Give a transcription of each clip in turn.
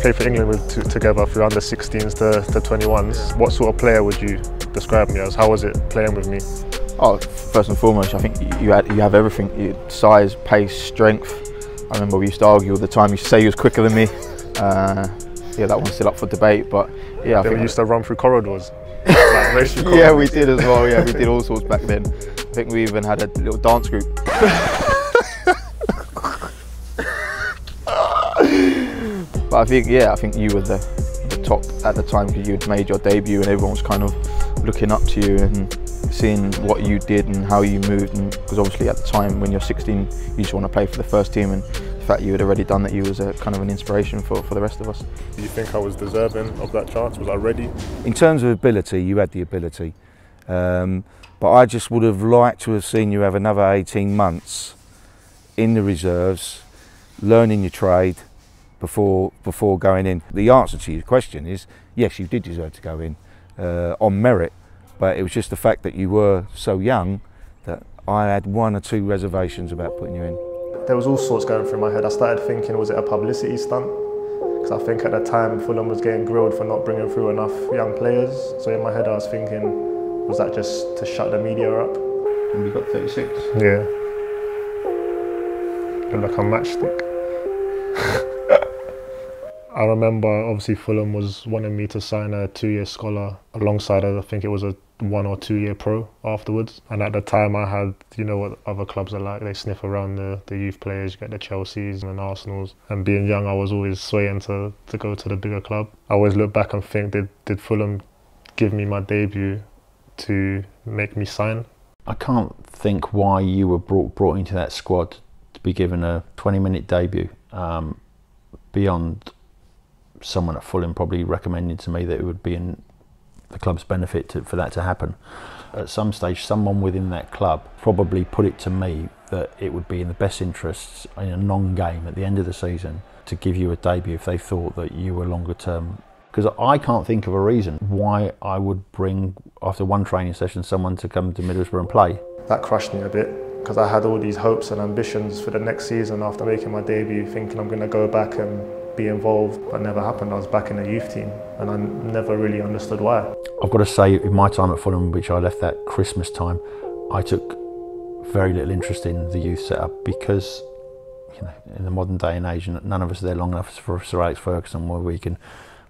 played for England together through under 16s to 21s. What sort of player would you describe me as? How was it playing with me? Oh, first and foremost, I think you have everything. Size, pace, strength. I remember we used to argue all the time. You used to say he was quicker than me. Yeah, that one's still up for debate, but yeah. I think we used to run through corridors. Yeah, we did as well. Yeah, we did all sorts back then. I think we even had a little dance group. But I think you were the top at the time because you'd made your debut and everyone was kind of looking up to you and seeing what you did and how you moved. And because obviously at the time when you're 16, you just want to play for the first team, and the fact you had already done that, you was a kind of an inspiration for the rest of us. Do you think I was deserving of that chance? Was I ready? In terms of ability, you had the ability, but I just would have liked to have seen you have another 18 months in the reserves, learning your trade before going in. The answer to your question is yes, you did deserve to go in on merit, but it was just the fact that you were so young that I had one or two reservations about putting you in. There was all sorts going through my head. I started thinking, was it a publicity stunt? Because I think at the time Fulham was getting grilled for not bringing through enough young players. So in my head I was thinking, was that just to shut the media up? And we got 36. Yeah. Look like a matchstick. I remember obviously Fulham was wanting me to sign a 2-year scholar alongside I think it was a 1 or 2 year pro afterwards. And at the time I had, you know what other clubs are like, they sniff around the youth players, you get the Chelseas and Arsenals. And being young I was always swaying to go to the bigger club. I always look back and think, did Fulham give me my debut to make me sign? I can't think why you were brought into that squad to be given a 20-minute debut, beyond someone at Fulham probably recommended to me that it would be in the club's benefit for that to happen. At some stage, someone within that club probably put it to me that it would be in the best interests in a non-game at the end of the season to give you a debut if they thought that you were longer term. Because I can't think of a reason why I would bring, after one training session, someone to come to Middlesbrough and play. That crushed me a bit because I had all these hopes and ambitions for the next season after making my debut, thinking I'm going to go back and be involved, but never happened. I was back in the youth team and I never really understood why. I've got to say, in my time at Fulham, which I left that Christmas time, I took very little interest in the youth setup because, you know, in the modern day and age, none of us are there long enough for Sir Alex Ferguson where we can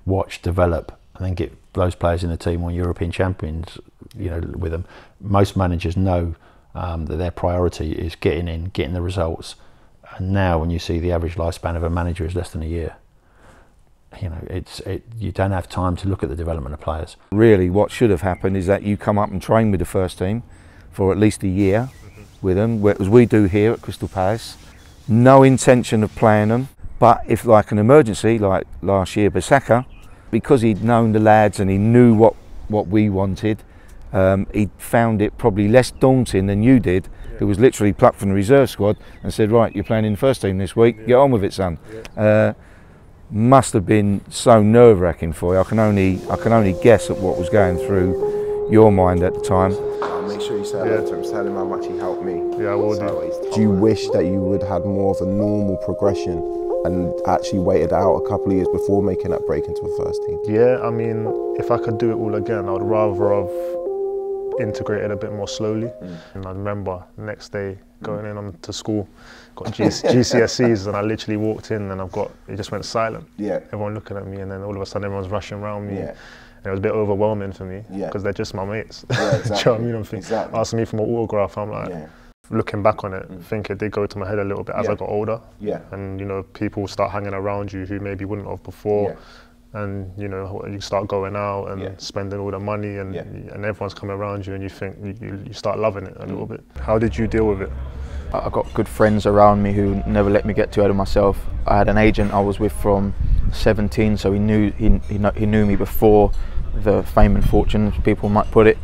watch, develop and then get those players in the team or European champions, you know, with them. Most managers know that their priority is getting in, getting the results. And now when you see the average lifespan of a manager is less than a year, you know, you don't have time to look at the development of players. Really what should have happened is that you come up and train with the first team for at least a year with them, as we do here at Crystal Palace. No intention of playing them, but if like an emergency, like last year Bissaka, because he'd known the lads and he knew what we wanted, he found it probably less daunting than you did, who was literally plucked from the reserve squad and said, right, you're playing in the first team this week, get on with it, son. Must have been so nerve-wracking for you. I can only guess at what was going through your mind at the time. Make sure you say hello to him, tell him how much he helped me. Yeah, I will do. Do you wish that you would have had more of a normal progression and actually waited out a couple of years before making that break into a first team? Yeah, I mean, if I could do it all again, I would rather have integrated a bit more slowly. And I remember the next day going in to school, got GCSEs, and I literally walked in and it just went silent. Yeah. Everyone looking at me, and then all of a sudden everyone's rushing around me. Yeah. And it was a bit overwhelming for me because they're just my mates. Yeah, exactly. Do you know what I mean? I'm thinking, asking me for my autograph, I'm like, looking back on it, I think it did go to my head a little bit as I got older. Yeah. And you know, people start hanging around you who maybe wouldn't have before. Yeah. And you know, you start going out and spending all the money, and everyone's coming around you, and you think you start loving it a little bit. How did you deal with it? I got good friends around me who never let me get too ahead of myself. I had an agent I was with from 17, so he knew me before the fame and fortune, as people might put it.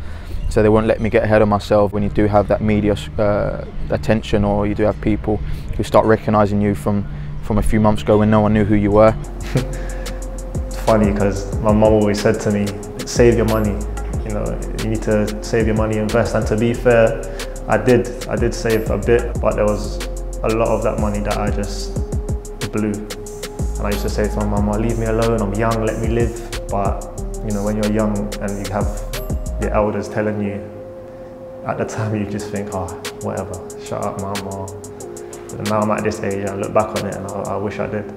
So they won't let me get ahead of myself. When you do have that media attention, or you do have people who start recognising you from a few months ago when no one knew who you were. Funny because my mum always said to me, save your money, you know, you need to save your money, invest. And to be fair, I did save a bit, but there was a lot of that money that I just blew. And I used to say to my mum, "Oh, leave me alone, I'm young, let me live." But you know, when you're young and you have your elders telling you, at the time you just think, "Oh, whatever, shut up, mum." But now I'm at this age, I look back on it and I wish I did.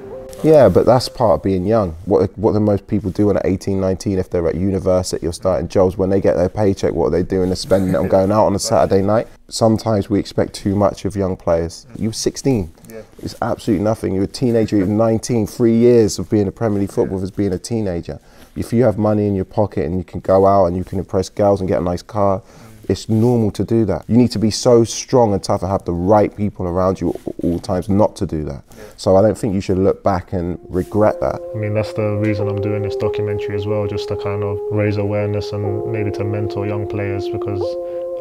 Yeah, but that's part of being young. What do most people do when at 18, 19, if they're at university or starting jobs, when they get their paycheck, what are they doing? They're spending it on going out on a Saturday night. Sometimes we expect too much of young players. You were 16. Yeah. It's absolutely nothing. You're a teenager, you're 19, 3 years of being a Premier League footballer as being a teenager. If you have money in your pocket and you can go out and you can impress girls and get a nice car, it's normal to do that. You need to be so strong and tough and have the right people around you at all times not to do that. Yeah. So I don't think you should look back and regret that. I mean, that's the reason I'm doing this documentary as well, just to kind of raise awareness and maybe to mentor young players, because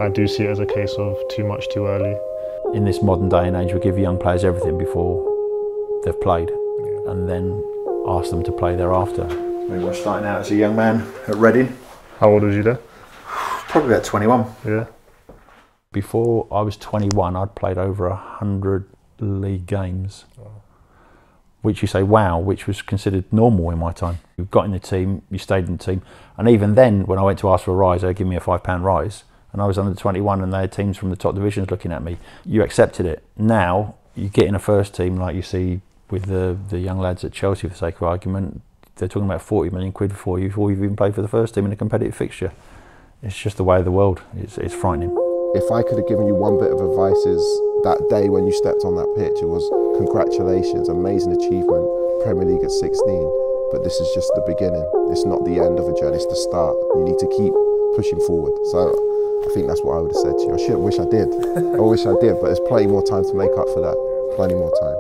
I do see it as a case of too much too early. In this modern day and age, we give young players everything before they've played, and then ask them to play thereafter. We were starting out as a young man at Reading. How old was you there? Probably about 21. Yeah. Before I was 21, I'd played over 100 league games, which you say, wow, which was considered normal in my time. You got in the team, you stayed in the team, and even then, when I went to ask for a rise, they'd give me a £5 rise, and I was under 21, and they had teams from the top divisions looking at me. You accepted it. Now, you get in a first team, like you see with the young lads at Chelsea, for the sake of argument, they're talking about 40 million quid before you've even played for the first team in a competitive fixture. It's just the way of the world. It's frightening. If I could have given you one bit of advice, is that day when you stepped on that pitch, it was congratulations, amazing achievement, Premier League at 16, but this is just the beginning. It's not the end of a journey, it's the start. You need to keep pushing forward. So I think that's what I would have said to you. I wish I did. I wish I did, but there's plenty more time to make up for that. Plenty more time.